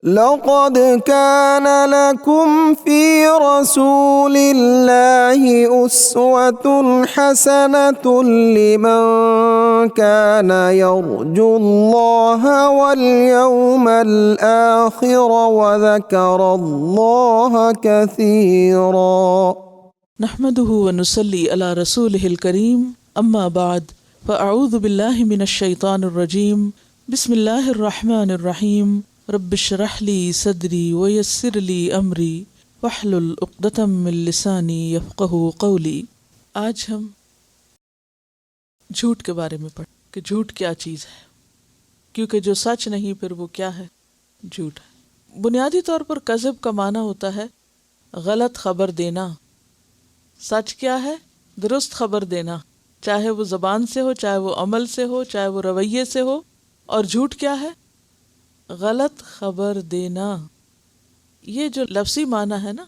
لقد كان لكم في رسول الله أسوة حسنة لمن كان يرجو الله واليوم الآخر وذكر الله كثيرا. نحمده ونصلي على رسوله الكريم اما بعد فاعوذ بالله من الشيطان الرجيم بسم الله الرحمن الرحيم رب اشرح لي صدري ويسر لي امري واحلل عقدة من لساني يفقهوا قولي. آج ہم جھوٹ کے بارے میں پڑھیں کہ جھوٹ کیا چیز ہے، کیونکہ جو سچ نہیں پھر وہ کیا ہے؟ جھوٹ ہے. بنیادی طور پر کذب کا معنی ہوتا ہے غلط خبر دینا. سچ کیا ہے؟ درست خبر دینا، چاہے وہ زبان سے ہو، چاہے وہ عمل سے ہو، چاہے وہ رویے سے ہو. اور جھوٹ کیا ہے؟ غلط خبر دینا. یہ جو لفظی معنی ہے نا،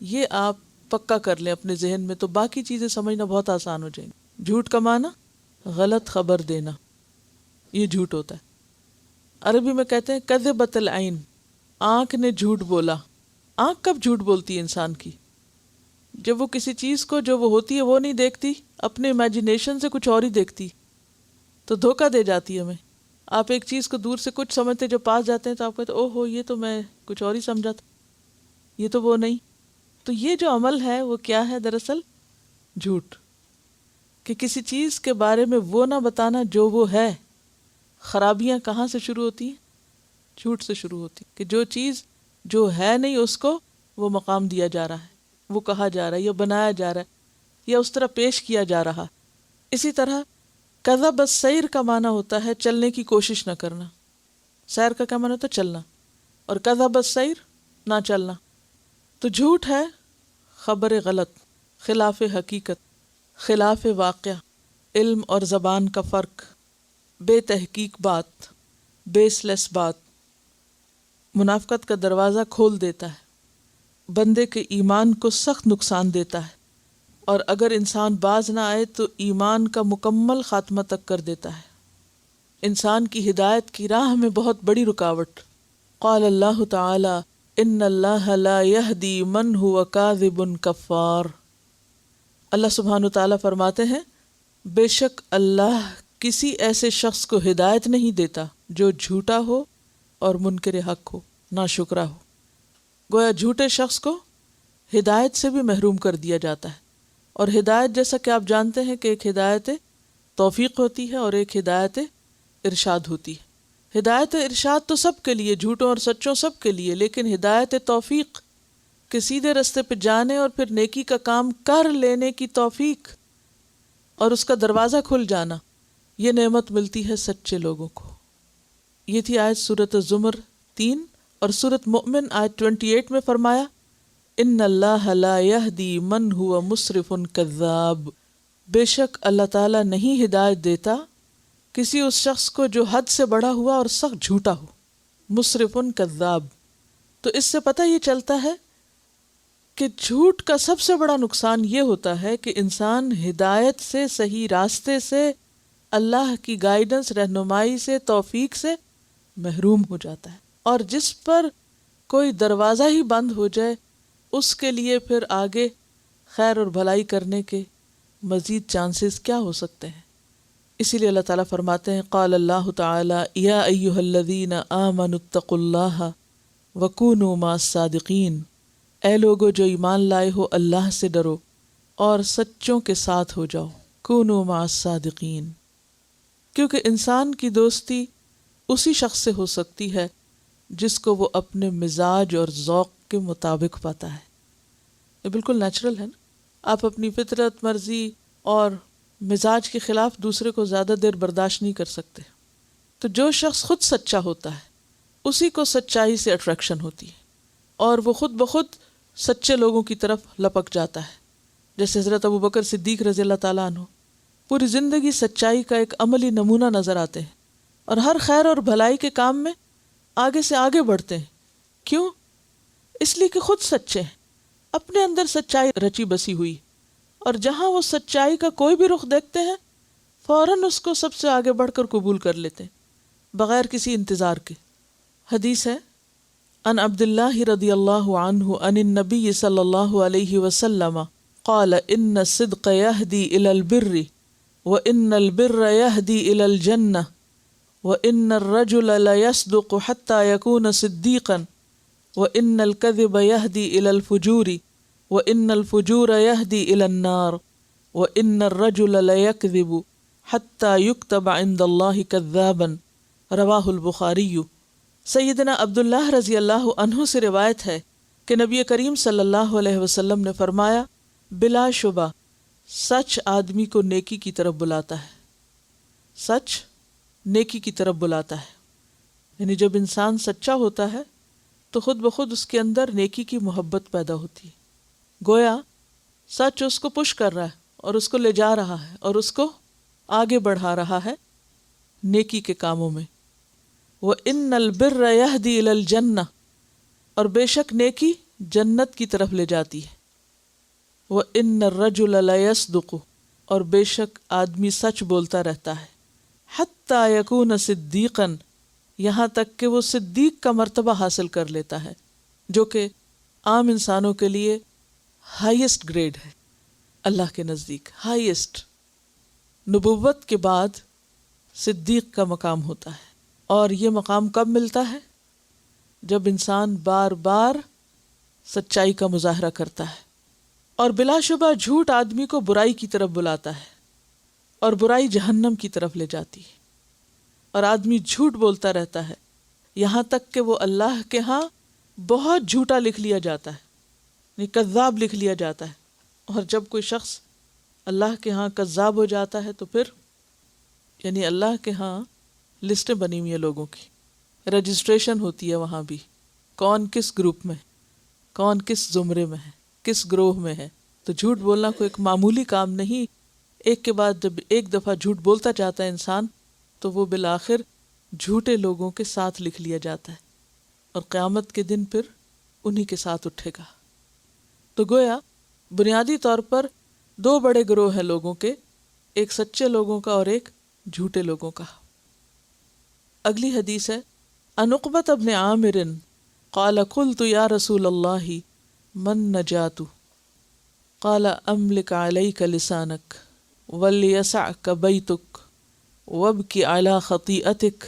یہ آپ پکا کر لیں اپنے ذہن میں تو باقی چیزیں سمجھنا بہت آسان ہو جائیں گی. جھوٹ کا معنی غلط خبر دینا، یہ جھوٹ ہوتا ہے. عربی میں کہتے ہیں کذبت العین، آنکھ نے جھوٹ بولا. آنکھ کب جھوٹ بولتی ہے انسان کی؟ جب وہ کسی چیز کو جو وہ ہوتی ہے وہ نہیں دیکھتی، اپنے امیجنیشن سے کچھ اور ہی دیکھتی، تو دھوکہ دے جاتی ہے ہمیں. آپ ایک چیز کو دور سے کچھ سمجھتے، جو پاس جاتے ہیں تو آپ کہتے او ہو یہ تو میں کچھ اور ہی سمجھا تھا، یہ تو وہ نہیں. تو یہ جو عمل ہے وہ کیا ہے؟ دراصل جھوٹ. کہ کسی چیز کے بارے میں وہ نہ بتانا جو وہ ہے. خرابیاں کہاں سے شروع ہوتی ہیں؟ جھوٹ سے شروع ہوتی ہیں. کہ جو چیز جو ہے نہیں اس کو وہ مقام دیا جا رہا ہے، وہ کہا جا رہا ہے یا بنایا جا رہا ہے یا اس طرح پیش کیا جا رہا. اسی طرح کذب السیر کا معنی ہوتا ہے چلنے کی کوشش نہ کرنا. سیر کا کیا معنی ہوتا ہے؟ چلنا. اور کذب السیر نہ چلنا. تو جھوٹ ہے خبر غلط، خلاف حقیقت، خلاف واقعہ، علم اور زبان کا فرق، بے تحقیق بات، بیس لیس بات. منافقت کا دروازہ کھول دیتا ہے، بندے کے ایمان کو سخت نقصان دیتا ہے، اور اگر انسان باز نہ آئے تو ایمان کا مکمل خاتمہ تک کر دیتا ہے. انسان کی ہدایت کی راہ میں بہت بڑی رکاوٹ. قال اللہ تعالی ان اللہ لا یہدی من هو کاذب کفار. اللہ سبحانہ تعالیٰ فرماتے ہیں بے شک اللہ کسی ایسے شخص کو ہدایت نہیں دیتا جو جھوٹا ہو اور منکر حق ہو، ناشکرا ہو. گویا جھوٹے شخص کو ہدایت سے بھی محروم کر دیا جاتا ہے. اور ہدایت جیسا کہ آپ جانتے ہیں کہ ایک ہدایت توفیق ہوتی ہے اور ایک ہدایت ارشاد ہوتی ہے. ہدایت ارشاد تو سب کے لیے، جھوٹوں اور سچوں سب کے لیے، لیکن ہدایت توفیق کہ سیدھے رستے پہ جانے اور پھر نیکی کا کام کر لینے کی توفیق اور اس کا دروازہ کھل جانا، یہ نعمت ملتی ہے سچے لوگوں کو. یہ تھی آیت سورۃ الزمر 3. اور سورۃ مؤمن آیت 28 میں فرمایا ان اللہ لا یہدی من ہوا مسرف کذاب. بے شک اللہ تعالیٰ نہیں ہدایت دیتا کسی اس شخص کو جو حد سے بڑا ہوا اور سخت جھوٹا ہو. مسرف کذاب. تو اس سے پتہ یہ چلتا ہے کہ جھوٹ کا سب سے بڑا نقصان یہ ہوتا ہے کہ انسان ہدایت سے، صحیح راستے سے، اللہ کی گائیڈنس، رہنمائی سے، توفیق سے محروم ہو جاتا ہے. اور جس پر کوئی دروازہ ہی بند ہو جائے اس کے لیے پھر آگے خیر اور بھلائی کرنے کے مزید چانسز کیا ہو سکتے ہیں. اسی لیے اللہ تعالیٰ فرماتے ہیں قال اللہ تعالیٰ یا ایہا الذین آمنوا اتقوا اللہ وکونوا مع الصادقین. اے لوگو جو ایمان لائے ہو اللہ سے ڈرو اور سچوں کے ساتھ ہو جاؤ. کونوا مع الصادقین. کیونکہ انسان کی دوستی اسی شخص سے ہو سکتی ہے جس کو وہ اپنے مزاج اور ذوق کے مطابق پاتا ہے. یہ بالکل نیچرل ہے نا. آپ اپنی فطرت، مرضی اور مزاج کے خلاف دوسرے کو زیادہ دیر برداشت نہیں کر سکتے. تو جو شخص خود سچا ہوتا ہے اسی کو سچائی سے اٹریکشن ہوتی ہے اور وہ خود بخود سچے لوگوں کی طرف لپک جاتا ہے. جیسے حضرت ابوبکر صدیق رضی اللہ تعالیٰ عنہ پوری زندگی سچائی کا ایک عملی نمونہ نظر آتے ہیں اور ہر خیر اور بھلائی کے کام میں آگے سے آگے بڑھتے ہیں. کیوں؟ اس لیے کہ خود سچے ہیں، اپنے اندر سچائی رچی بسی ہوئی، اور جہاں وہ سچائی کا کوئی بھی رخ دیکھتے ہیں فوراً اس کو سب سے آگے بڑھ کر قبول کر لیتے ہیں بغیر کسی انتظار کے. حدیث ہے عن عبد الله رضي الله عنه عن النبي صلى الله عليه وسلم قال إن الصدق يهدي إلى البر وإن البر يهدي إلى الجنة وإن الرجل لا يصدق حتى يكون صديقا وإن الكذب يهدي إلى الفجور وإن الفجور يهدي إلى النار وإن الرجل لا يكذب حتى يكتب عند الله كذابا رواہ البخاری۔ سیدنا عبداللہ رضی اللہ عنہ سے روایت ہے کہ نبی کریم صلی اللہ علیہ وسلم نے فرمایا، بلا شبہ سچ آدمی کو نیکی کی طرف بلاتا ہے، سچ نیکی کی طرف بلاتا ہے، یعنی جب انسان سچا ہوتا ہے تو خود بخود اس کے اندر نیکی کی محبت پیدا ہوتی ہے، گویا سچ اس کو پش کر رہا ہے اور اس کو لے جا رہا ہے اور اس کو آگے بڑھا رہا ہے نیکی کے کاموں میں۔ وَإِنَّ الْبِرَّ يَهْدِي إِلَى الْجَنَّةِ، اور بے شک نیکی جنت کی طرف لے جاتی ہے۔ وَإِنَّ الرَّجُلَ لَيَصْدُقُ، اور بے شک آدمی سچ بولتا رہتا ہے، حَتَّى يَكُونَ صِدِّيقًا، یہاں تک کہ وہ صدیق کا مرتبہ حاصل کر لیتا ہے، جو کہ عام انسانوں کے لیے ہائیسٹ گریڈ ہے، اللہ کے نزدیک ہائیسٹ۔ نبوت کے بعد صدیق کا مقام ہوتا ہے، اور یہ مقام کب ملتا ہے؟ جب انسان بار بار سچائی کا مظاہرہ کرتا ہے۔ اور بلا شبہ جھوٹ آدمی کو برائی کی طرف بلاتا ہے، اور برائی جہنم کی طرف لے جاتی ہے، اور آدمی جھوٹ بولتا رہتا ہے یہاں تک کہ وہ اللہ کے ہاں بہت جھوٹا لکھ لیا جاتا ہے، کذاب لکھ لیا جاتا ہے۔ اور جب کوئی شخص اللہ کے ہاں کذاب ہو جاتا ہے تو پھر یعنی اللہ کے ہاں لسٹیں بنی ہوئی ہیں لوگوں کی، رجسٹریشن ہوتی ہے وہاں بھی، کون کس گروپ میں، کون کس زمرے میں ہے، کس گروہ میں ہے۔ تو جھوٹ بولنا کوئی ایک معمولی کام نہیں، ایک کے بعد جب ایک دفعہ جھوٹ بولتا جاتا ہے انسان تو وہ بالآخر جھوٹے لوگوں کے ساتھ لکھ لیا جاتا ہے، اور قیامت کے دن پھر انہی کے ساتھ اٹھے گا۔ تو گویا بنیادی طور پر دو بڑے گروہ ہیں لوگوں کے، ایک سچے لوگوں کا اور ایک جھوٹے لوگوں کا۔ اگلی حدیث ہے، عن عقبۃ بن عامر قال قلت یا رسول اللہ من نجات؟ قال املک علیک لسانک ولیسعک بیتک وابکی علی خطیئتک،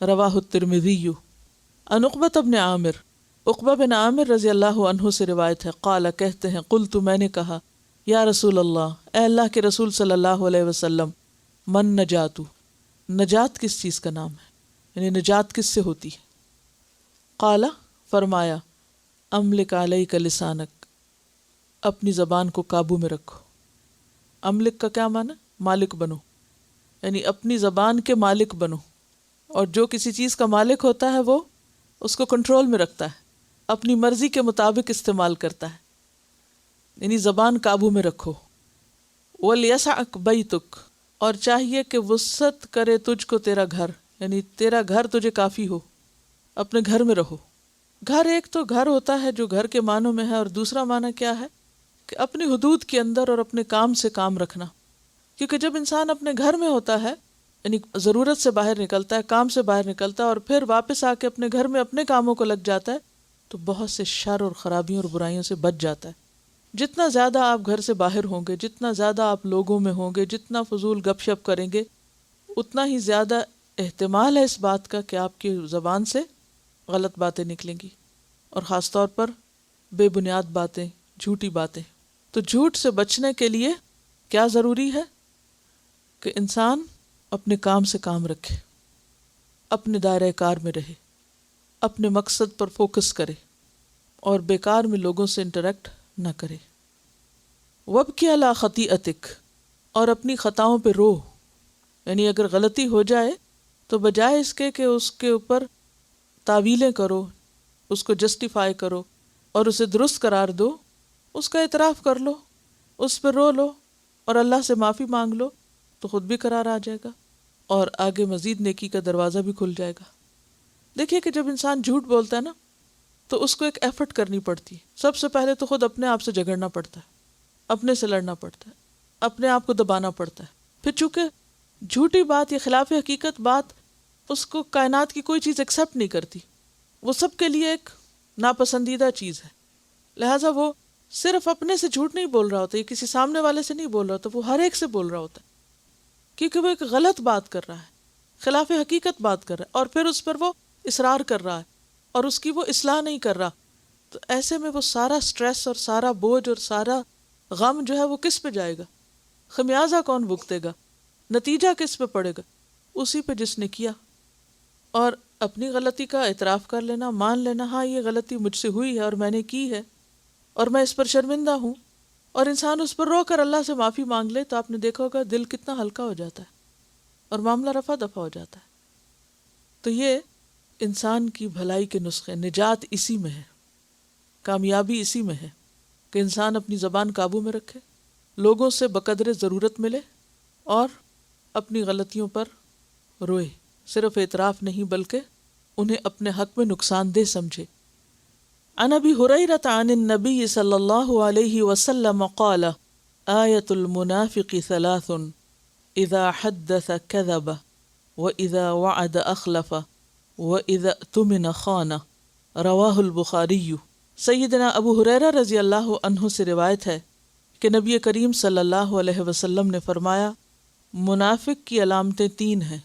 رواہ الترمذی۔ عن عقبۃ بن عامر، عقبہ بن عامر رضی اللہ عنہ سے روایت ہے، قال کہتے ہیں، قلت میں نے کہا، یا رسول اللہ، اے اللہ کے رسول صلی اللہ علیہ وسلم، من نجات؟ نجات کس چیز کا نام ہے، یعنی نجات کس سے ہوتی ہے؟ قال، فرمایا، املک علیک لسانک، اپنی زبان کو قابو میں رکھو۔ املک کا کیا معنی؟ مالک بنو، یعنی اپنی زبان کے مالک بنو، اور جو کسی چیز کا مالک ہوتا ہے وہ اس کو کنٹرول میں رکھتا ہے، اپنی مرضی کے مطابق استعمال کرتا ہے، یعنی زبان قابو میں رکھو۔ وَلْيَسْعَكْ بَيْتُكْ، اور چاہیے کہ وسعت کرے تجھ کو تیرا گھر، یعنی تیرا گھر تجھے کافی ہو، اپنے گھر میں رہو۔ گھر ایک تو گھر ہوتا ہے جو گھر کے معنوں میں ہے، اور دوسرا معنی کیا ہے کہ اپنی حدود کے اندر اور اپنے کام سے کام رکھنا، کیونکہ جب انسان اپنے گھر میں ہوتا ہے یعنی ضرورت سے باہر نکلتا ہے، کام سے باہر نکلتا ہے، اور پھر واپس آ کے اپنے گھر میں اپنے کاموں کو لگ جاتا ہے، تو بہت سے شر اور خرابیوں اور برائیوں سے بچ جاتا ہے۔ جتنا زیادہ آپ گھر سے باہر ہوں گے، جتنا زیادہ آپ لوگوں میں ہوں گے، جتنا فضول گپ شپ کریں گے، اتنا ہی زیادہ احتمال ہے اس بات کا کہ آپ کی زبان سے غلط باتیں نکلیں گی، اور خاص طور پر بے بنیاد باتیں، جھوٹی باتیں۔ تو جھوٹ سے بچنے کے لیے کیا ضروری ہے کہ انسان اپنے کام سے کام رکھے، اپنے دائرہ کار میں رہے، اپنے مقصد پر فوکس کرے، اور بیکار میں لوگوں سے انٹریکٹ نہ کرے۔ وَابْكِ عَلَىٰ خَطِیئَتِکَ، اور اپنی خطاؤں پہ رو، یعنی اگر غلطی ہو جائے تو بجائے اس کے کہ اس کے اوپر تعویلیں کرو، اس کو جسٹیفائی کرو اور اسے درست قرار دو، اس کا اعتراف کر لو، اس پہ رو لو اور اللہ سے معافی مانگ لو، تو خود بھی قرار آ جائے گا اور آگے مزید نیکی کا دروازہ بھی کھل جائے گا۔ دیکھیے کہ جب انسان جھوٹ بولتا ہے نا تو اس کو ایک ایفرٹ کرنی پڑتی ہے۔ سب سے پہلے تو خود اپنے آپ سے جھگڑنا پڑتا ہے، اپنے سے لڑنا پڑتا ہے، اپنے آپ کو دبانا پڑتا ہے۔ پھر چونکہ جھوٹی بات یا خلاف حقیقت بات اس کو کائنات کی کوئی چیز ایکسیپٹ نہیں کرتی، وہ سب کے لیے ایک ناپسندیدہ چیز ہے، لہٰذا وہ صرف اپنے سے جھوٹ نہیں بول رہا ہوتا، یہ کسی سامنے والے سے نہیں بول رہا ہوتا، وہ ہر ایک سے بول رہا ہوتا ہے، کیونکہ وہ ایک غلط بات کر رہا ہے، خلاف حقیقت بات کر رہا ہے، اور پھر اس پر وہ اصرار کر رہا ہے اور اس کی وہ اصلاح نہیں کر رہا. تو ایسے میں وہ سارا سٹریس اور سارا بوجھ اور سارا غم جو ہے وہ کس پہ جائے گا؟ خمیازہ کون بھگتے گا؟ نتیجہ کس پہ پڑے گا؟ اسی پہ جس نے کیا. اور اپنی غلطی کا اعتراف کر لینا، مان لینا، ہاں یہ غلطی مجھ سے ہوئی ہے اور میں نے کی ہے اور میں اس پر شرمندہ ہوں، اور انسان اس پر رو کر اللہ سے معافی مانگ لے تو آپ نے دیکھا ہوگا دل کتنا ہلکا ہو جاتا ہے اور معاملہ رفع دفع ہو جاتا ہے. تو یہ انسان کی بھلائی کے نسخے، نجات اسی میں ہے، کامیابی اسی میں ہے کہ انسان اپنی زبان قابو میں رکھے، لوگوں سے بقدر ضرورت ملے اور اپنی غلطیوں پر روئے، صرف اعتراف نہیں بلکہ انہیں اپنے حق میں نقصان دہ سمجھے. عن ابی ہریرہ عن النبی صلی اللہ علیہ وسلم قال آیۃ المنافق ثلاث اذا حدث کذب واذا وعد اخلف واذا اؤتمن خان. رواہ البخاری. سیدنا ابو ہریرہ رضی اللہ عنہ سے روایت ہے کہ نبی کریم صلی اللہ علیہ وسلم نے فرمایا، منافق کی علامتیں تین ہیں،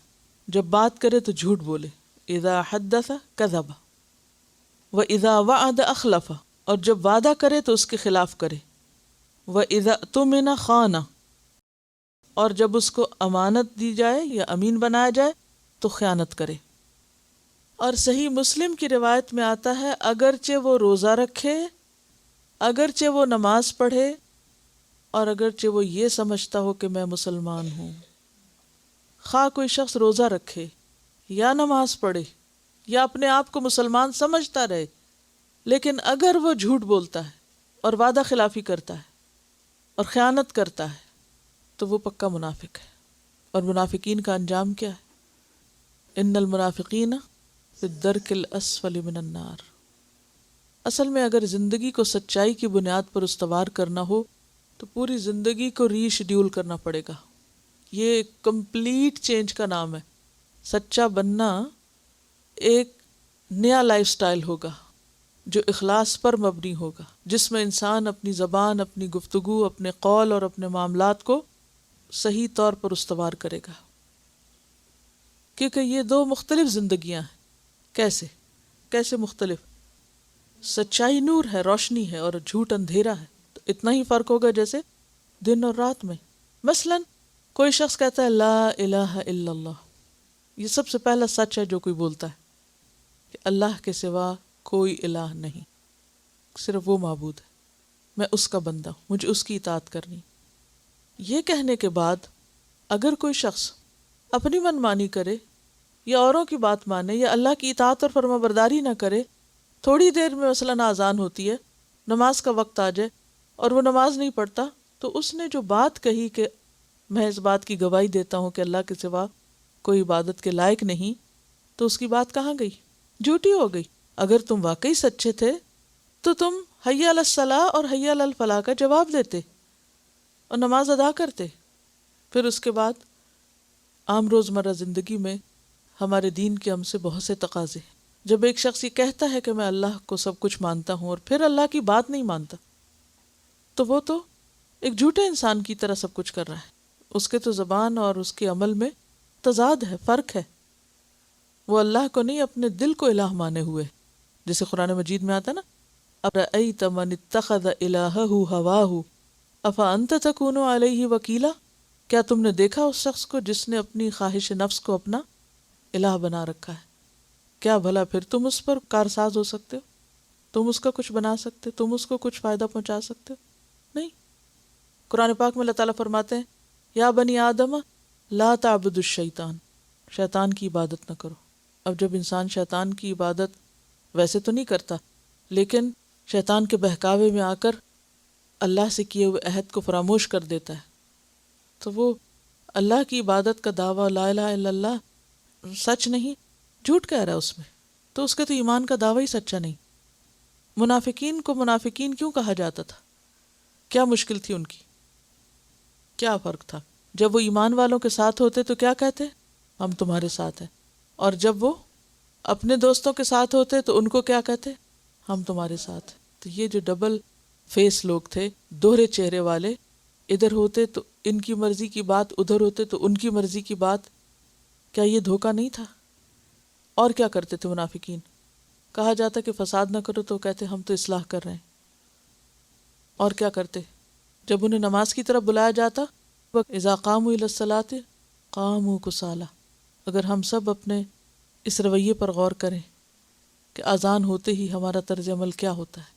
جب بات کرے تو جھوٹ بولے، اذا حدث کذب، واذا وعد اخلف، اور جب وعدہ کرے تو اس کے خلاف کرے، واذا اؤتمن خان، اور جب اس کو امانت دی جائے یا امین بنایا جائے تو خیانت کرے. اور صحیح مسلم کی روایت میں آتا ہے اگرچہ وہ روزہ رکھے، اگرچہ وہ نماز پڑھے، اور اگرچہ وہ یہ سمجھتا ہو کہ میں مسلمان ہوں. خواہ کوئی شخص روزہ رکھے یا نماز پڑھے یا اپنے آپ کو مسلمان سمجھتا رہے، لیکن اگر وہ جھوٹ بولتا ہے اور وعدہ خلافی کرتا ہے اور خیانت کرتا ہے تو وہ پکا منافق ہے. اور منافقین کا انجام کیا ہے؟ ان المنافقین فی الدرک الاسفل من النار. اصل میں اگر زندگی کو سچائی کی بنیاد پر استوار کرنا ہو تو پوری زندگی کو ری شیڈیول کرنا پڑے گا. یہ کمپلیٹ چینج کا نام ہے. سچا بننا ایک نیا لائف سٹائل ہوگا جو اخلاص پر مبنی ہوگا، جس میں انسان اپنی زبان، اپنی گفتگو، اپنے قول اور اپنے معاملات کو صحیح طور پر استوار کرے گا. کیونکہ یہ دو مختلف زندگیاں ہیں. کیسے مختلف؟ سچائی نور ہے، روشنی ہے، اور جھوٹ اندھیرا ہے. تو اتنا ہی فرق ہوگا جیسے دن اور رات میں. مثلا کوئی شخص کہتا ہے لا الہ الا اللہ، یہ سب سے پہلا سچ ہے جو کوئی بولتا ہے کہ اللہ کے سوا کوئی الہ نہیں، صرف وہ معبود ہے، میں اس کا بندہ ہوں، مجھے اس کی اطاعت کرنی. یہ کہنے کے بعد اگر کوئی شخص اپنی من مانی کرے یا اوروں کی بات مانے یا اللہ کی اطاعت اور فرما برداری نہ کرے، تھوڑی دیر میں مثلاً اذان ہوتی ہے، نماز کا وقت آ جائے اور وہ نماز نہیں پڑھتا، تو اس نے جو بات کہی کہ میں اس بات کی گواہی دیتا ہوں کہ اللہ کے سوا کوئی عبادت کے لائق نہیں، تو اس کی بات کہاں گئی؟ جھوٹی ہو گئی. اگر تم واقعی سچے تھے تو تم حی علی الصلاۃ اور حی علی الفلاح کا جواب دیتے اور نماز ادا کرتے. پھر اس کے بعد عام روزمرہ زندگی میں ہمارے دین کے ہم سے بہت سے تقاضے ہیں. جب ایک شخص یہ کہتا ہے کہ میں اللہ کو سب کچھ مانتا ہوں اور پھر اللہ کی بات نہیں مانتا، تو وہ تو ایک جھوٹے انسان کی طرح سب کچھ کر رہا ہے. اس کے تو زبان اور اس کے عمل میں تضاد ہے، فرق ہے. وہ اللہ کو نہیں اپنے دل کو الہ مانے ہوئے، جیسے قرآن مجید میں آتا نا، اَرَأَيْتَ مَنِ اتَّخَذَ إِلَٰهَهُ هَوَاهُ أَفَأَنْتَ تَكُونُ عَلَيْهِ وَكِيلًا. کیا تم نے دیکھا اس شخص کو جس نے اپنی خواہش نفس کو اپنا الہ بنا رکھا ہے؟ کیا بھلا پھر تم اس پر کارساز ہو سکتے ہو؟ تم اس کا کچھ بنا سکتے؟ تم اس کو کچھ فائدہ پہنچا سکتے ہو؟ نہیں. قرآن پاک میں اللہ تعالیٰ فرماتے ہیں یا بنی آدم لا تعبدوا الشیطان، شیطان کی عبادت نہ کرو. اب جب انسان شیطان کی عبادت ویسے تو نہیں کرتا، لیکن شیطان کے بہکاوے میں آ کر اللہ سے کیے ہوئے عہد کو فراموش کر دیتا ہے، تو وہ اللہ کی عبادت کا دعویٰ لا الہ الا اللہ سچ نہیں، جھوٹ کہہ رہا ہے اس میں، تو اس کے تو ایمان کا دعویٰ ہی سچا نہیں. منافقین کو منافقین کیوں کہا جاتا تھا؟ کیا مشکل تھی ان کی؟ کیا فرق تھا؟ جب وہ ایمان والوں کے ساتھ ہوتے تو کیا کہتے؟ ہم تمہارے ساتھ ہیں. اور جب وہ اپنے دوستوں کے ساتھ ہوتے تو ان کو کیا کہتے؟ ہم تمہارے ساتھ ہیں۔ تو یہ جو ڈبل فیس لوگ تھے، دوہرے چہرے والے، ادھر ہوتے تو ان کی مرضی کی بات، ادھر ہوتے تو ان کی مرضی کی بات، کیا یہ دھوکہ نہیں تھا؟ اور کیا کرتے تھے منافقین؟ کہا جاتا کہ فساد نہ کرو تو کہتے ہم تو اصلاح کر رہے ہیں۔ اور کیا کرتے؟ جب انہیں نماز کی طرف بلایا جاتا، اذا قاموا الی الصلاۃ قاموا کسالى۔ اگر ہم سب اپنے اس رویے پر غور کریں کہ اذان ہوتے ہی ہمارا طرز عمل کیا ہوتا ہے،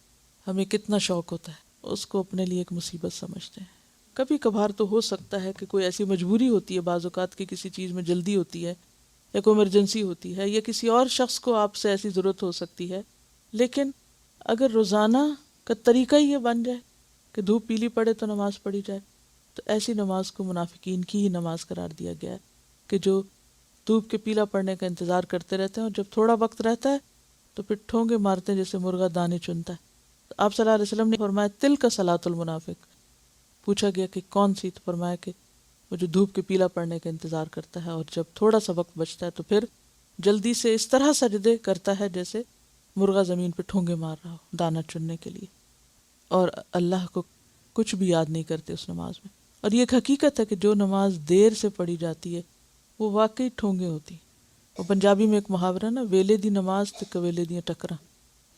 ہمیں کتنا شوق ہوتا ہے، اس کو اپنے لیے ایک مصیبت سمجھتے ہیں۔ کبھی کبھار تو ہو سکتا ہے کہ کوئی ایسی مجبوری ہوتی ہے، بعض اوقات کی کسی چیز میں جلدی ہوتی ہے یا کوئی ایمرجنسی ہوتی ہے یا کسی اور شخص کو آپ سے ایسی ضرورت ہو سکتی ہے، لیکن اگر روزانہ کا طریقہ ہی یہ بن جائے کہ دھوپ پیلی پڑے تو نماز پڑھی جائے، تو ایسی نماز کو منافقین کی ہی نماز قرار دیا گیا ہے کہ جو دھوپ کے پیلا پڑنے کا انتظار کرتے رہتے ہیں، اور جب تھوڑا وقت رہتا ہے تو پھر ٹھونگے مارتے ہیں جیسے مرغا دانے چنتا ہے۔ تو آپ صلی اللہ علیہ وسلم نے فرمایا تل کا صلاۃ المنافق۔ پوچھا گیا کہ کون سی؟ تو فرمایا کہ وہ جو دھوپ کے پیلا پڑنے کا انتظار کرتا ہے اور جب تھوڑا سا وقت بچتا ہے تو پھر جلدی سے اس طرح سجدے کرتا ہے جیسے مرغا زمین پہ ٹھونگے مار رہا ہو دانہ چننے کے لیے، اور اللہ کو کچھ بھی یاد نہیں کرتے اس نماز میں۔ اور یہ ایک حقیقت ہے کہ جو نماز دیر سے پڑھی جاتی ہے وہ واقعی ٹھونگے ہوتی۔ اور پنجابی میں ایک محاورہ نا، ویلے دی نماز تے کویلے دیاں ٹکراں،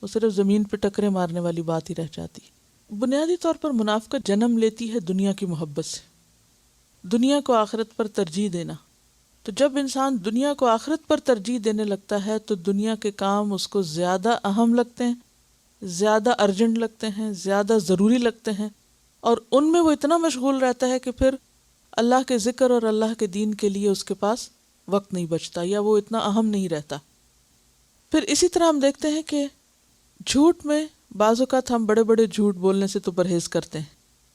وہ صرف زمین پہ ٹکرے مارنے والی بات ہی رہ جاتی ہے۔ بنیادی طور پر منافقت جنم لیتی ہے دنیا کی محبت سے، دنیا کو آخرت پر ترجیح دینا۔ تو جب انسان دنیا کو آخرت پر ترجیح دینے لگتا ہے تو دنیا کے کام اس کو زیادہ اہم لگتے ہیں، زیادہ ارجنٹ لگتے ہیں، زیادہ ضروری لگتے ہیں، اور ان میں وہ اتنا مشغول رہتا ہے کہ پھر اللہ کے ذکر اور اللہ کے دین کے لیے اس کے پاس وقت نہیں بچتا، یا وہ اتنا اہم نہیں رہتا۔ پھر اسی طرح ہم دیکھتے ہیں کہ جھوٹ میں بعض اوقات ہم بڑے بڑے جھوٹ بولنے سے تو پرہیز کرتے ہیں،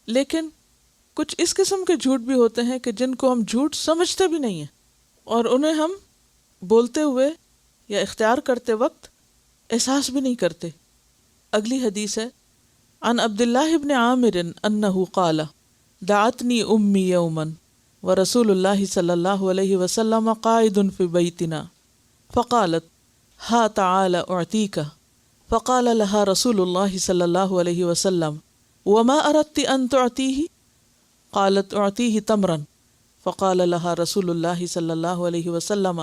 لیکن کچھ اس قسم کے جھوٹ بھی ہوتے ہیں کہ جن کو ہم جھوٹ سمجھتے بھی نہیں ہیں اور انہیں ہم بولتے ہوئے یا اختیار کرتے وقت احساس بھی نہیں کرتے۔ اگلی حدیث ہے، عن عبداللہ ابن عامر انہ قال دعتنی امی یوما ورسول اللہ صلی اللہ علیہ وسلم قائد فی بیتنا فقالت ہا تعال اعطیک فقال لها رسول اللہ صلی اللہ علیہ وسلم وما اردت ان تعطیہ قالت اعطیہ تمرا فقال لها رسول اللہ صلی اللہ علیہ وسلم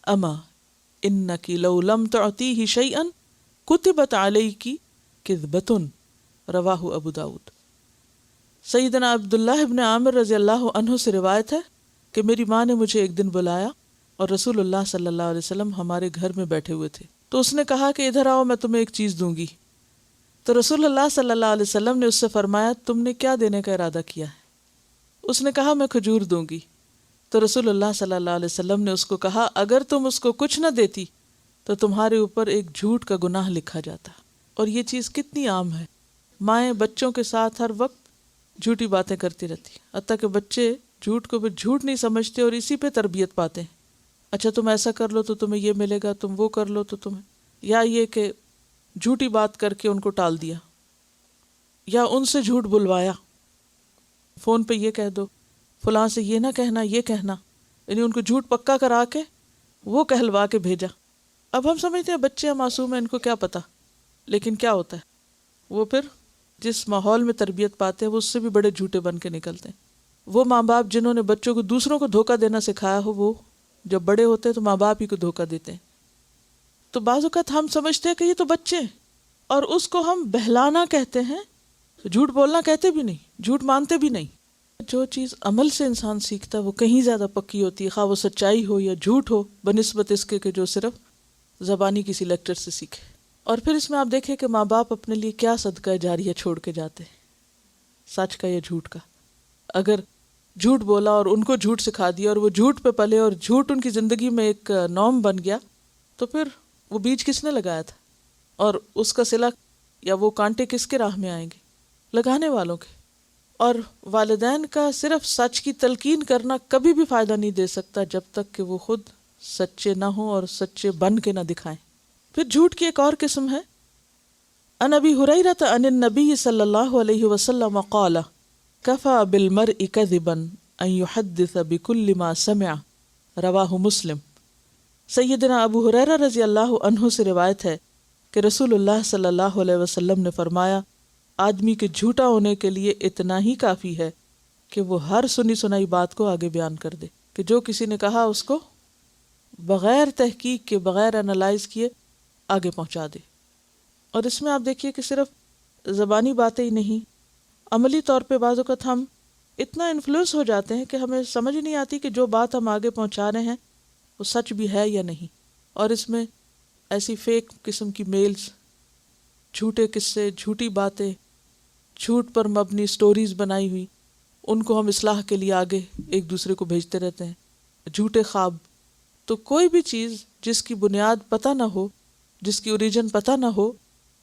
اما انک لو لم تعطیہ شیئا کتبت علیک کذبۃ، رواہ ابو داود۔ سیدنا عبداللہ ابن عامر رضی اللہ عنہ سے روایت ہے کہ میری ماں نے مجھے ایک دن بلایا اور رسول اللہ صلی اللہ علیہ وسلم ہمارے گھر میں بیٹھے ہوئے تھے، تو اس نے کہا کہ ادھر آؤ میں تمہیں ایک چیز دوں گی۔ تو رسول اللہ صلی اللہ علیہ وسلم نے اس سے فرمایا تم نے کیا دینے کا ارادہ کیا ہے؟ اس نے کہا میں کھجور دوں گی۔ تو رسول اللہ صلی اللہ علیہ وسلم نے اس کو کہا اگر تم اس کو کچھ نہ دیتی تو تمہارے اوپر ایک جھوٹ کا گناہ لکھا جاتا۔ اور یہ چیز کتنی عام ہے، مائیں بچوں کے ساتھ ہر وقت جھوٹی باتیں کرتی رہتی، حتیٰ کہ بچے جھوٹ کو بھی جھوٹ نہیں سمجھتے اور اسی پہ تربیت پاتے ہیں۔ اچھا تم ایسا کر لو تو تمہیں یہ ملے گا، تم وہ کر لو تو تمہیں، یا یہ کہ جھوٹی بات کر کے ان کو ٹال دیا، یا ان سے جھوٹ بلوایا، فون پہ یہ کہہ دو، فلاں سے یہ نہ کہنا، یہ کہنا، یعنی ان کو جھوٹ پکا کرا کے وہ کہلوا کے بھیجا۔ اب ہم سمجھتے ہیں بچے معصوم ہیں، ان کو کیا پتا، لیکن کیا ہوتا ہے وہ پھر جس ماحول میں تربیت پاتے ہیں وہ اس سے بھی بڑے جھوٹے بن کے نکلتے ہیں۔ وہ ماں باپ جنہوں نے بچوں کو دوسروں کو دھوکہ دینا سکھایا ہو، وہ جب بڑے ہوتے ہیں تو ماں باپ ہی کو دھوکہ دیتے ہیں۔ تو بعض اوقات ہم سمجھتے ہیں کہ یہ تو بچے ہیں اور اس کو ہم بہلانا کہتے ہیں، جھوٹ بولنا کہتے بھی نہیں، جھوٹ مانتے بھی نہیں۔ جو چیز عمل سے انسان سیکھتا ہے وہ کہیں زیادہ پکی ہوتی ہے، خواہ وہ سچائی ہو یا جھوٹ ہو، بنسبت اس کے کہ جو صرف زبانی کسی لیکچر سے سیکھے۔ اور پھر اس میں آپ دیکھیں کہ ماں باپ اپنے لیے کیا صدقہ جاریہ چھوڑ کے جاتے ہیں، سچ کا یا جھوٹ کا۔ اگر جھوٹ بولا اور ان کو جھوٹ سکھا دیا اور وہ جھوٹ پہ پلے اور جھوٹ ان کی زندگی میں ایک نارم بن گیا، تو پھر وہ بیج کس نے لگایا تھا، اور اس کا صلہ یا وہ کانٹے کس کے راہ میں آئیں گے؟ لگانے والوں کے۔ اور والدین کا صرف سچ کی تلقین کرنا کبھی بھی فائدہ نہیں دے سکتا جب تک کہ وہ خود سچے نہ ہوں اور سچے بن کے نہ دکھائیں۔ پھر جھوٹ کی ایک اور قسم ہے، عن ابی ہریرہ عن النبی صلی اللہ علیہ وسلم قال کفى بالمرء كذبا ان يحدث بكل ما سمع، رواہ مسلم۔ سیدنا ابو ہریرہ رضی اللہ عنہ سے روایت ہے کہ رسول اللہ صلی اللہ علیہ وسلم نے فرمایا آدمی کے جھوٹا ہونے کے لیے اتنا ہی کافی ہے کہ وہ ہر سنی سنائی بات کو آگے بیان کر دے، کہ جو کسی نے کہا اس کو بغیر تحقیق کے، بغیر انالائز کیے آگے پہنچا دے۔ اور اس میں آپ دیکھیے کہ صرف زبانی باتیں ہی نہیں، عملی طور پہ بعض اوقات ہم اتنا انفلوئنس ہو جاتے ہیں کہ ہمیں سمجھ نہیں آتی کہ جو بات ہم آگے پہنچا رہے ہیں وہ سچ بھی ہے یا نہیں۔ اور اس میں ایسی فیک قسم کی میلز، جھوٹے قصے، جھوٹی باتیں، جھوٹ پر مبنی سٹوریز بنائی ہوئی، ان کو ہم اصلاح کے لیے آگے ایک دوسرے کو بھیجتے رہتے ہیں، جھوٹے خواب۔ تو کوئی بھی چیز جس کی بنیاد پتہ نہ ہو، جس کی اوریجن پتہ نہ ہو،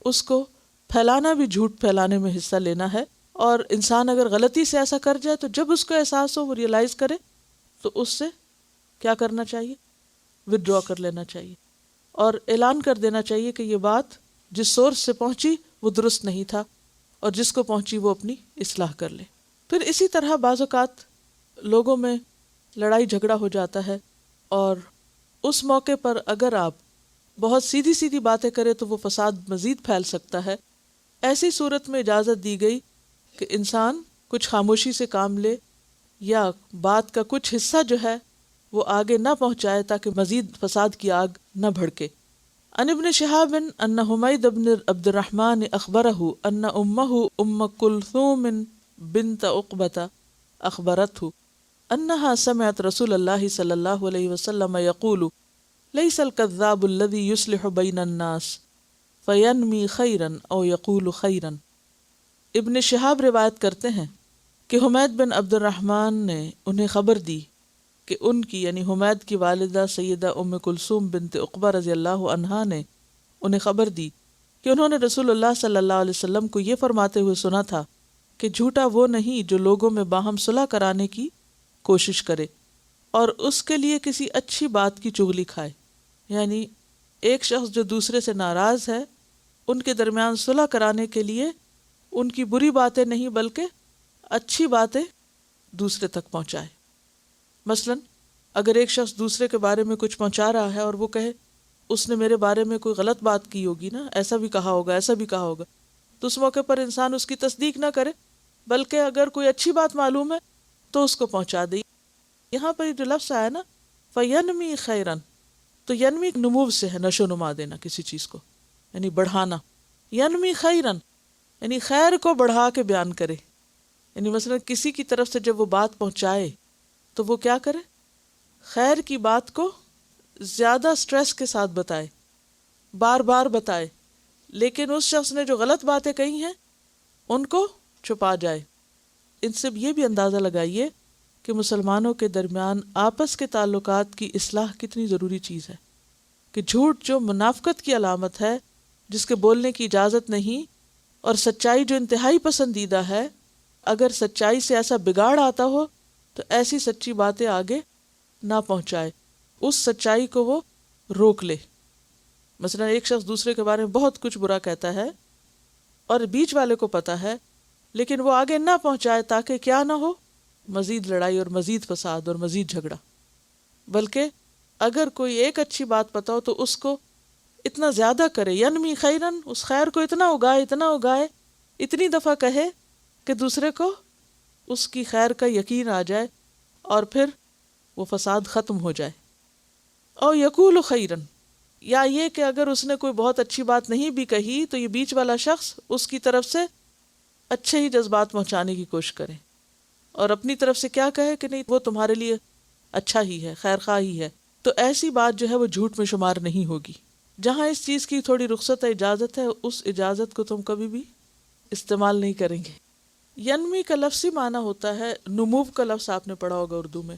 اس کو پھیلانا بھی جھوٹ پھیلانے میں حصہ لینا ہے۔ اور انسان اگر غلطی سے ایسا کر جائے تو جب اس کو احساس ہو، وہ ریئلائز کرے، تو اس سے کیا کرنا چاہیے؟ ودرا کر لینا چاہیے اور اعلان کر دینا چاہیے کہ یہ بات جس سورس سے پہنچی وہ درست نہیں تھا، اور جس کو پہنچی وہ اپنی اصلاح کر لے۔ پھر اسی طرح بعض اوقات لوگوں میں لڑائی جھگڑا ہو جاتا ہے، اور اس موقع پر اگر آپ بہت سیدھی سیدھی باتیں کریں تو وہ فساد مزید پھیل سکتا ہے۔ ایسی صورت میں اجازت دی گئی کہ انسان کچھ خاموشی سے کام لے، یا بات کا کچھ حصہ جو ہے وہ آگے نہ پہنچائے تاکہ مزید فساد کی آگ نہ بھڑکے۔ عن ابن شہاب ان حمید بن عبد الرحمن اخبرہ ان امہ کلثوم بنت عقبہ اخبرته انها سمعت رسول اللہ صلی اللہ علیہ وسلم یقول لیس الکذاب الذی یصلح بین الناس فینمی خیرا او یقول خیرا۔ ابن شہاب روایت کرتے ہیں کہ حمید بن عبد الرحمن نے انہیں خبر دی کہ ان کی یعنی حمید کی والدہ سیدہ ام کلثوم بنت عقبہ رضی اللہ عنہا نے انہیں خبر دی کہ انہوں نے رسول اللہ صلی اللہ علیہ وسلم کو یہ فرماتے ہوئے سنا تھا کہ جھوٹا وہ نہیں جو لوگوں میں باہم صلح کرانے کی کوشش کرے اور اس کے لیے کسی اچھی بات کی چغلی کھائے۔ یعنی ایک شخص جو دوسرے سے ناراض ہے، ان کے درمیان صلح کرانے کے لیے ان کی بری باتیں نہیں بلکہ اچھی باتیں دوسرے تک پہنچائے۔ مثلا اگر ایک شخص دوسرے کے بارے میں کچھ پہنچا رہا ہے اور وہ کہے اس نے میرے بارے میں کوئی غلط بات کی ہوگی نا، ایسا بھی کہا ہوگا، ایسا بھی کہا ہوگا، تو اس موقع پر انسان اس کی تصدیق نہ کرے بلکہ اگر کوئی اچھی بات معلوم ہے تو اس کو پہنچا دے۔ یہاں پر جو لفظ آیا نا فینمی خیرن، تو ینمی نمو سے ہے، نشو نما دینا کسی چیز کو، یعنی بڑھانا۔ ینمی خیرن یعنی خیر کو بڑھا کے بیان کرے۔ یعنی مثلا کسی کی طرف سے جب وہ بات پہنچائے تو وہ کیا کرے؟ خیر کی بات کو زیادہ سٹریس کے ساتھ بتائے، بار بار بتائے، لیکن اس شخص نے جو غلط باتیں کہی ہیں ان کو چھپا جائے۔ ان سے یہ بھی اندازہ لگائیے کہ مسلمانوں کے درمیان آپس کے تعلقات کی اصلاح کتنی ضروری چیز ہے، کہ جھوٹ جو منافقت کی علامت ہے، جس کے بولنے کی اجازت نہیں، اور سچائی جو انتہائی پسندیدہ ہے، اگر سچائی سے ایسا بگاڑ آتا ہو تو ایسی سچی باتیں آگے نہ پہنچائے، اس سچائی کو وہ روک لے۔ مثلا ایک شخص دوسرے کے بارے میں بہت کچھ برا کہتا ہے اور بیچ والے کو پتا ہے، لیکن وہ آگے نہ پہنچائے تاکہ کیا نہ ہو؟ مزید لڑائی اور مزید فساد اور مزید جھگڑا۔ بلکہ اگر کوئی ایک اچھی بات پتا ہو تو اس کو اتنا زیادہ کرے، ینمی خیرن، اس خیر کو اتنا اگائے، اتنی دفعہ کہے کہ دوسرے کو اس کی خیر کا یقین آ جائے اور پھر وہ فساد ختم ہو جائے۔ او یقول خیرن، یا یہ کہ اگر اس نے کوئی بہت اچھی بات نہیں بھی کہی تو یہ بیچ والا شخص اس کی طرف سے اچھے ہی جذبات پہنچانے کی کوشش کرے اور اپنی طرف سے کیا کہے کہ نہیں وہ تمہارے لیے اچھا ہی ہے، خیر خواہ ہی ہے۔ تو ایسی بات جو ہے وہ جھوٹ میں شمار نہیں ہوگی۔ جہاں اس چیز کی تھوڑی رخصت ہے، اجازت ہے، اس اجازت کو تم کبھی بھی استعمال نہیں کریں گے۔ ینمی کا لفظی معنی ہوتا ہے، نمو کا لفظ آپ نے پڑھا ہوگا اردو میں۔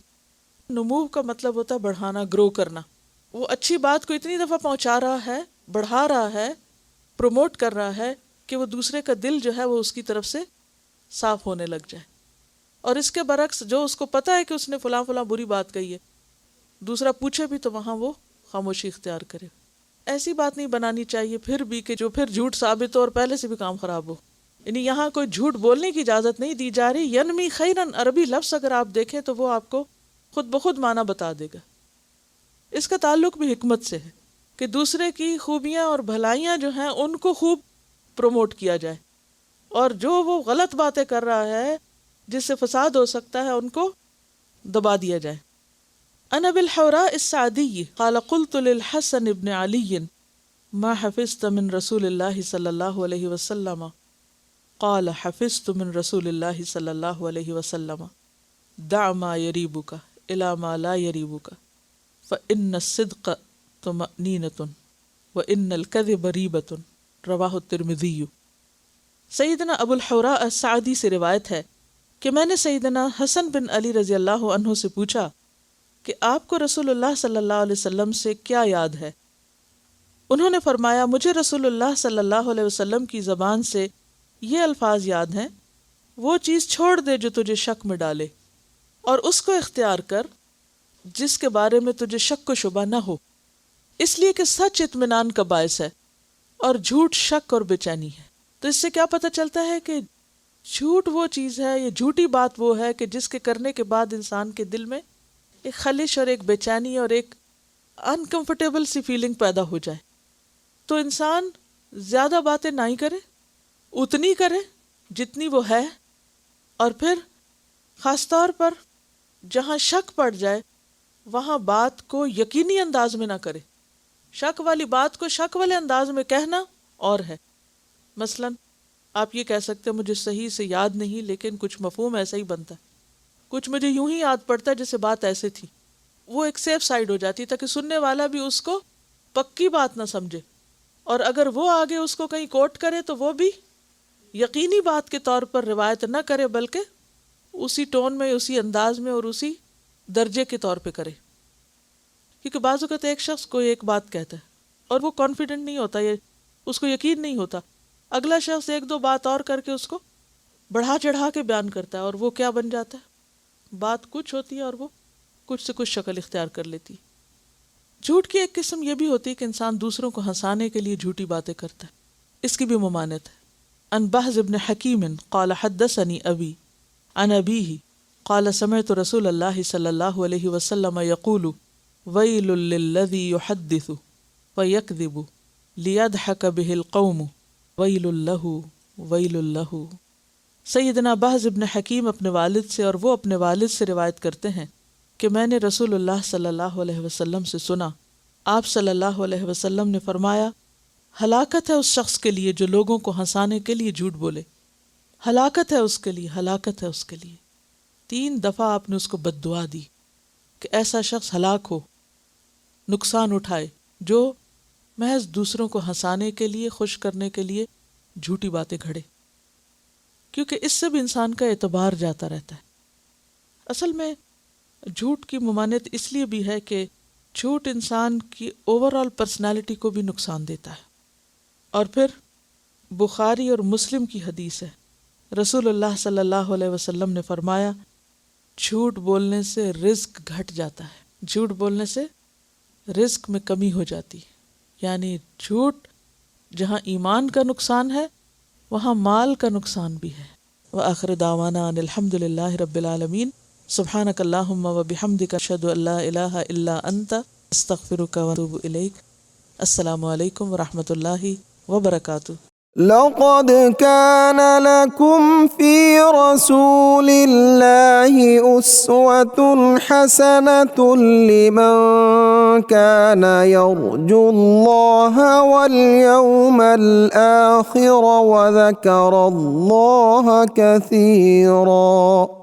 نمو کا مطلب ہوتا ہے بڑھانا، گرو کرنا۔ وہ اچھی بات کو اتنی دفعہ پہنچا رہا ہے، بڑھا رہا ہے، پروموٹ کر رہا ہے کہ وہ دوسرے کا دل جو ہے وہ اس کی طرف سے صاف ہونے لگ جائے۔ اور اس کے برعکس جو اس کو پتا ہے کہ اس نے فلاں فلاں بری بات کہی ہے، دوسرا پوچھے بھی تو وہاں وہ خاموشی اختیار کرے۔ ایسی بات نہیں بنانی چاہیے پھر بھی کہ جو پھر جھوٹ ثابت ہو اور پہلے سے بھی کام خراب ہو۔ یعنی یہاں کوئی جھوٹ بولنے کی اجازت نہیں دی جا رہی۔ ینمی خیرن عربی لفظ اگر آپ دیکھیں تو وہ آپ کو خود بخود معنی بتا دے گا۔ اس کا تعلق بھی حکمت سے ہے۔ کہ دوسرے کی خوبیاں اور بھلائیاں جو ہیں ان کو خوب پروموٹ کیا جائے، اور جو وہ غلط باتیں کر رہا ہے جس سے فساد ہو سکتا ہے ان کو دبا دیا جائے۔ عن ابی الحوراء السعدی قال قلت للحسن بن علی ما حفظت من رسول اللہ صلی اللہ علیہ وسلم قال حفظت من رسول اللہ صلی اللہ علیہ وسلم دع ما یریبک الی ما لا یریبک فإن الصدق طمأنینۃ وإن الکذب ریبۃ، رواہ الترمذی۔ سیدنا ابو الحوراء السعدی سے روایت ہے کہ میں نے سیدنا حسن بن علی رضی اللہ عنہ سے پوچھا کہ آپ کو رسول اللہ صلی اللہ علیہ وسلم سے کیا یاد ہے؟ انہوں نے فرمایا مجھے رسول اللہ صلی اللہ علیہ وسلم کی زبان سے یہ الفاظ یاد ہیں، وہ چیز چھوڑ دے جو تجھے شک میں ڈالے، اور اس کو اختیار کر جس کے بارے میں تجھے شک و شبہ نہ ہو، اس لیے کہ سچ اطمینان کا باعث ہے اور جھوٹ شک اور بے چینی ہے۔ تو اس سے کیا پتہ چلتا ہے کہ جھوٹ وہ چیز ہے، یہ جھوٹی بات وہ ہے کہ جس کے کرنے کے بعد انسان کے دل میں ایک خلش اور ایک بے چینی اور ایک انکمفرٹیبل سی فیلنگ پیدا ہو جائے۔ تو انسان زیادہ باتیں نہیں کرے، اتنی کرے جتنی وہ ہے، اور پھر خاص طور پر جہاں شک پڑ جائے وہاں بات کو یقینی انداز میں نہ کرے۔ شک والی بات کو شک والے انداز میں کہنا اور ہے، مثلا آپ یہ کہہ سکتے ہیں مجھے صحیح سے یاد نہیں لیکن کچھ مفہوم ایسا ہی بنتا ہے، کچھ مجھے یوں ہی یاد پڑتا ہے جیسے بات ایسے تھی، وہ ایک سیف سائیڈ ہو جاتی تاکہ سننے والا بھی اس کو پکی بات نہ سمجھے، اور اگر وہ آگے اس کو کہیں کوٹ کرے تو وہ بھی یقینی بات کے طور پر روایت نہ کرے بلکہ اسی ٹون میں، اسی انداز میں اور اسی درجے کے طور پہ کرے۔ کیونکہ بعض اوقات ایک شخص کوئی ایک بات کہتا ہے اور وہ کانفیڈنٹ نہیں ہوتا، یہ اس کو یقین نہیں ہوتا، اگلا شخص ایک دو بات اور کر کے اس کو بڑھا چڑھا کے بیان کرتا ہے، اور وہ کیا بن جاتا ہے، بات کچھ ہوتی ہے اور وہ کچھ سے کچھ شکل اختیار کر لیتی۔ جھوٹ کی ایک قسم یہ بھی ہوتی ہے کہ انسان دوسروں کو ہنسانے کے لیے جھوٹی باتیں کرتا ہے، اس کی بھی ممانعت ہے۔ عن بہز بن حکیم قال حدثني ابی عن ابیہ قال سمعت رسول اللہ صلی اللہ علیہ وسلم یقول ویل للذی یحدث ویکذب لیضحک بہ القوم ویل لہ ویل لہ۔ سیدنا بہز بن حکیم اپنے والد سے اور وہ اپنے والد سے روایت کرتے ہیں کہ میں نے رسول اللہ صلی اللہ علیہ وسلم سے سنا، آپ صلی اللہ علیہ وسلم نے فرمایا ہلاکت ہے اس شخص کے لیے جو لوگوں کو ہنسانے کے لیے جھوٹ بولے، ہلاکت ہے اس کے لیے، ہلاکت ہے اس کے لیے۔ 3 دفعہ آپ نے اس کو بد دعا دی کہ ایسا شخص ہلاک ہو، نقصان اٹھائے جو محض دوسروں کو ہنسانے کے لیے، خوش کرنے کے لیے جھوٹی باتیں گھڑے، کیونکہ اس سے بھی انسان کا اعتبار جاتا رہتا ہے۔ اصل میں جھوٹ کی ممانعت اس لیے بھی ہے کہ جھوٹ انسان کی اوور آل پرسنالٹی کو بھی نقصان دیتا ہے۔ اور پھر بخاری اور مسلم کی حدیث ہے، رسول اللہ صلی اللہ علیہ وسلم نے فرمایا جھوٹ بولنے سے رزق گھٹ جاتا ہے، جھوٹ بولنے سے رزق میں کمی ہو جاتی ہے، یعنی جھوٹ جہاں ایمان کا نقصان ہے وہاں مال کا نقصان بھی ہے۔ وآخر دعوانا ان الحمد للہ رب العالمین، سبحانک اللہم وبحمدک اشہد ان لا الہ الا انت استغفرک واتوب الیک۔ السلام علیکم ورحمۃ اللہ وبرکاتہ۔ لقد كان لكم في رسول الله أسوة حسنة لمن كان يرجو الله واليوم الآخر وذكر الله كثيرا۔